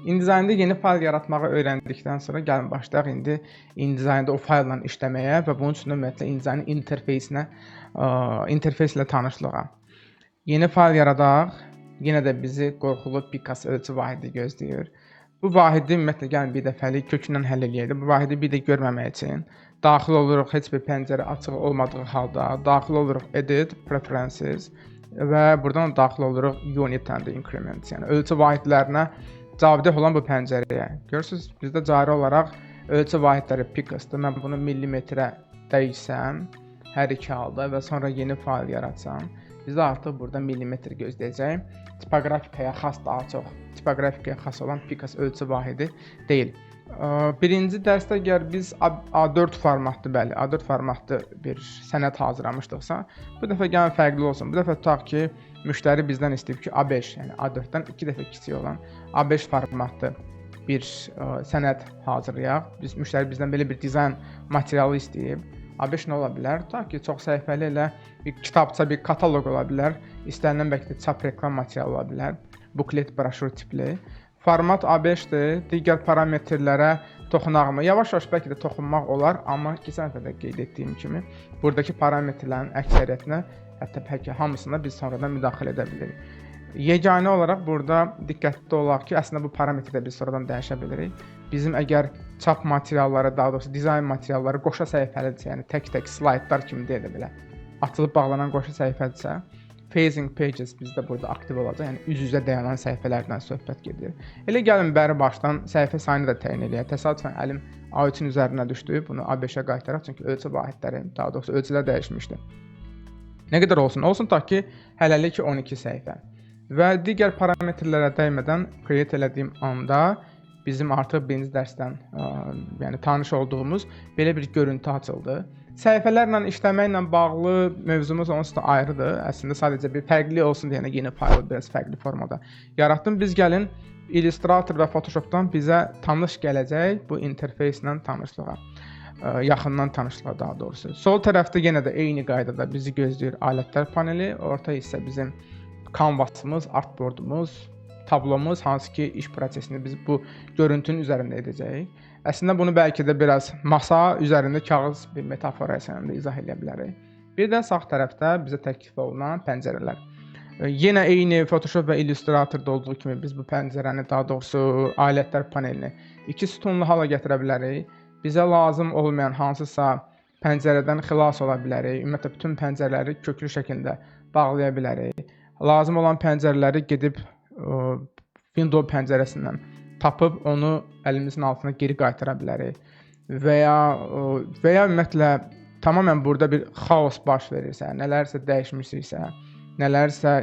InDesign'da yeni fayl yaratmağı öyrəndikdən sonra gəlin başlayaq indi InDesign'da o faylla işləməyə və bunun üçün ümumiyyətlə InDesign'ın interfeyslə tanışlığa. Yeni fayl yaradaq. Yenə də bizi qorxulu Pikas ölçü vahidi gözləyir. Bu vahidi ümumiyyətlə gəlin bir dəfəlik kökündən həll eləyək. Bu vahidi bir də görməmək üçün daxil oluruq heç bir pəncərə açıq olmadığı halda, daxil oluruq Edit, Preferences və buradan daxil oluruq Unit and Increment, yəni ölçü vahidlərinə cavabdeh olan bu pəncərəyə. Görürsünüz, bizdə cari olaraq ölçü vahidləri Pikasdır. Mən bunu millimetrə dəyişsəm, hər iki halda və sonra yeni fayl yaratsam, bizdə artıq burada millimetr gözləyəcək. Tipoqrafikaya xas daha çox, tipoqrafikaya xas olan Pikas ölçü vahidi deyil. Birinci dərsdə əgər biz A4 formatlı, bəli, A4 formatlı bir sənəd hazırlamışdıqsa, bu dəfə gəlin fərqli olsun. Bu dəfə tutaq ki, müştəri bizdən istəyib ki, A5, yəni A4-dən 2 dəfə kiçik olan A5 formatlı bir sənəd hazırlayaq. Müştəri bizdən belə bir dizayn materialı istəyib. A5 nə ola bilər? Tutaq ki, çox səhifəli elə bir kitabça, bir kataloq ola bilər. İstənilən bəlkə də çap reklam materialı ola bilər. Buklet, broşür tipli. Format A5-dir. Digər parametrlərə toxunaqmı? Yavaş-yavaş bəlkə də toxunmaq olar, amma keçən dəfə də qeyd etdiyim kimi buradakı parametrlərin əksəriyyətinə, hətta bəlkə hamısına biz sonradan müdaxilə edə bilirik. Yeganə olaraq burada diqqətli olaq ki, əslində bu parametri də biz sonradan dəyişə bilirik. Bizim əgər çap materialları, daha doğrusu dizayn materialları qoşa səhifəlidirsə, yəni tək-tək slaydlar kimi deyə də belə açılıb bağlanan qoşa səhifədirsə, Facing Pages bizdə burada aktiv olacaq, yəni üz-üzə dayanan səhifələrdən söhbət gedir. Elə gəlin bəri başdan səhifə sayını da təyin edək. Təsadüfən əlim A3-ün üzərinə düşdü. Bunu A5-ə qaytaraq, çünki ölçü vahidləri, daha doğrusu ölçülər dəyişmişdi. Nə qədər olsun? Olsun ta ki, hələlik 12 səhifə. Və digər parametrlərə dəymədən create elədiyim anda bizim artıq birinci dərsdən yəni tanış olduğumuz belə bir görüntü açıldı. Səhifələrlə işləməklə bağlı mövzumuz onsuz da ayrıdır. Əslində sadəcə bir fərqli olsun deyənə yeni faylı biraz fərqli formada yaratdım. Biz gəlin Illustrator və Photoshopdan bizə tanış gələcək bu interfeyslə tanışlığa. Yaxından tanışlığa daha doğrusu. Sol tərəfdə yenə də eyni qaydada bizi gözləyir alətlər paneli. Orta hissə bizim canvasımız, artboardumuz, tablomuz, hansı ki iş prosesini biz bu görüntünün üzərində edəcəyik. Əslində bunu bəlkə də biraz masa üzərində kağız bir metafora əsasında izah edə bilərik. Bir də sağ tərəfdə bizə təklif olunan pəncərələr. Yenə eyni Photoshop və Illustratorda olduğu kimi biz bu pəncərəni, daha doğrusu alətlər panelini iki sütunlu hala gətirə bilərik. Bizə lazım olmayan hansısa pəncərədən xilas ola bilərik. Ümumiyyətlə bütün pəncərələri köklü şəkildə bağlaya bilərik. Lazım olan pəncərələri gedib Windows pəncərəsindən tapıb onu əlimizin altına geri qaytara bilərik. Və ya ümumiyyətlə tamamilə burada bir xaos baş verirsə, nələrsə dəyişmişsə, nələrsə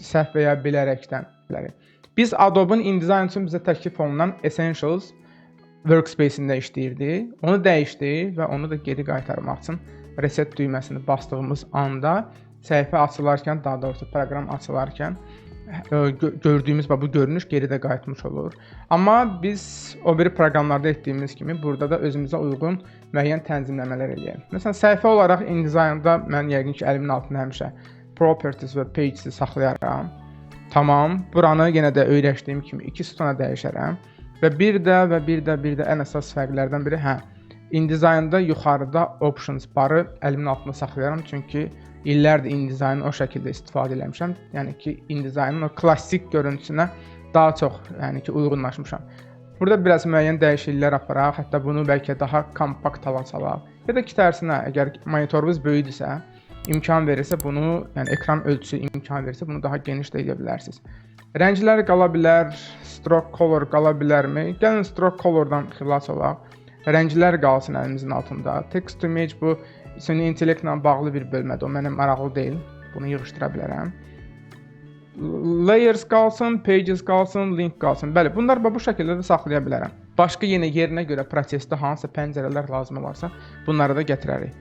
səhv və ya bilərəkdən bilərik. Biz Adobe-ın InDesign üçün bizə təklif olunan Essentials workspace-ində işləyirdik. Onu dəyişdik və onu da geri qaytarmaq üçün reset düyməsini bastığımız anda səhifə açılarkən, daha doğrusu proqram açılarkən gördüyümüz bu görünüş geridə qayıtmış olur. Amma biz o biri proqramlarda etdiyimiz kimi burada da özümüzə uyğun müəyyən tənzimləmələr eləyək. Məsələn, səhifə olaraq InDesign'da mən yəqin ki, əlimin altında həmişə Properties və Pages-i saxlayaram. Tamam, buranı yenə də öyrəşdiyim kimi 2 sütuna dəyişərəm. Və bir də ən əsas fərqlərdən biri, InDesign'da yuxarıda Options barı əlimin altında saxlayaram. Çünki illərdir InDesign'ı o şəkildə istifadə eləmişəm. Yəni ki, InDesign'ın o klassik görüntüsünə daha çox uyğunlaşmışam. Burada biraz müəyyən dəyişikliklər aparaq, hətta bunu bəlkə daha kompakt hala salaq. Ya da ki, tərsinə, əgər monitorunuz böyükdürsə, imkan verirsə bunu, yəni ekran ölçüsü imkan verirsə bunu daha geniş də edə bilərsiniz. Rənglər qala bilər, stroke color qala bilərmi? Gəlin stroke colordan xilas olaq. Rənglər qalsın əlimizin altında. Text to image bu süni intellektlə bağlı bir bölmədir. O mənə maraqlı deyil. Bunu yığışdıra bilərəm. Layers qalsın, pages qalsın, link qalsın. Bəli, bunlar bu şəkildə də saxlaya bilərəm. Başqa yenə yerinə görə prosesdə hansı pəncərələr lazım olarsa, bunları da gətirərik.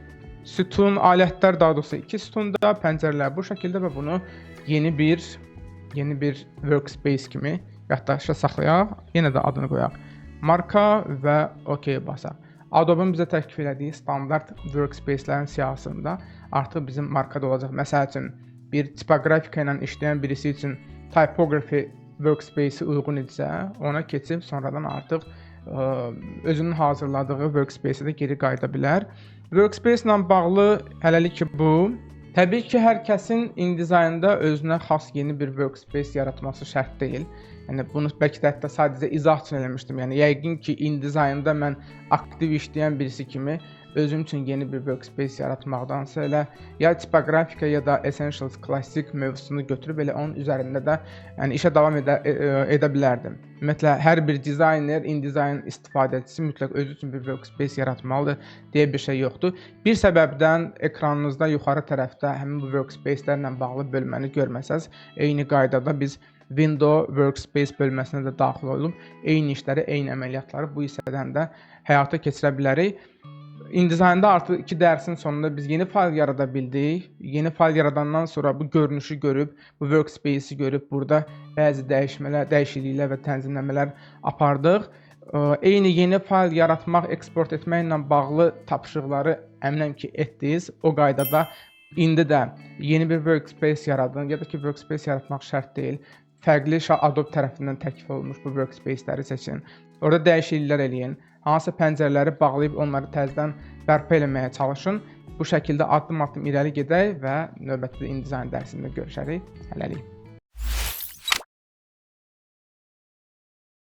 Sütun, alətlər daha doğrusu 2 sütunda, pəncərələr bu şəkildə və bunu yeni bir workspace kimi yaddaşda saxlayaq. Yenə də adını qoyaq. Marka və OK basaq. Adobe-ın bizə təklif elədiyi standart workspace-lərin siyahısında artıq bizim markada olacaq. Məsəl üçün, bir tipoqrafika ilə işləyən birisi üçün typography workspace-i uyğun idisə, ona keçib sonradan artıq özünün hazırladığı workspace-ə də geri qayıda bilər. Workspace ilə bağlı hələlik bu. Təbii ki, hər kəsin InDesign'da özünə xas yeni bir workspace yaratması şərt deyil. Yəni bunu bəlkə də hətta sadəcə izah üçün eləmişdim. Yəni yəqin ki, InDesign'da mən aktiv işləyən birisi kimi özüm üçün yeni bir workspace yaratmaqdansa elə ya tipoqrafika ya da Essentials Classic mövzusunu götürüb elə onun üzərində də yəni işə davam edə bilərdim. Ümumiyyətlə hər bir dizayner, InDesign istifadəçisi mütləq özü üçün bir workspace yaratmalıdır deyə bir şey yoxdur. Bir səbəbdən ekranınızda yuxarı tərəfdə həmin bu workspace-lərlə bağlı bölməni görməsəz, eyni qaydada biz Window Workspace bölməsinə də daxil olub eyni işləri, eyni əməliyyatları bu hissədən də həyata keçirə bilərik. InDesign'da artıq 2 dərsin sonunda biz yeni fayl yarada bildik. Yeni fayl yaradandan sonra bu görünüşü görüb, bu workspace-i görüb burada bəzi dəyişikliklər və tənzimləmələr apardıq. Eyni yeni fayl yaratmaq, eksport etməklə bağlı tapşırıqları əminəm ki, etdiniz. O qaydada indi də yeni bir workspace yaradın ya da ki, workspace yaratmaq şərt deyil. Fərqli Adobe tərəfindən təklif olunmuş bu workspace-ləri seçin. Orada dəyişikliklər eləyin. Hansısa pəncərələri bağlayıb onları təzədən bərpa eləməyə çalışın. Bu şəkildə addım-addım irəli gedək və növbəti InDesign dərsində görüşərik. Hələlik.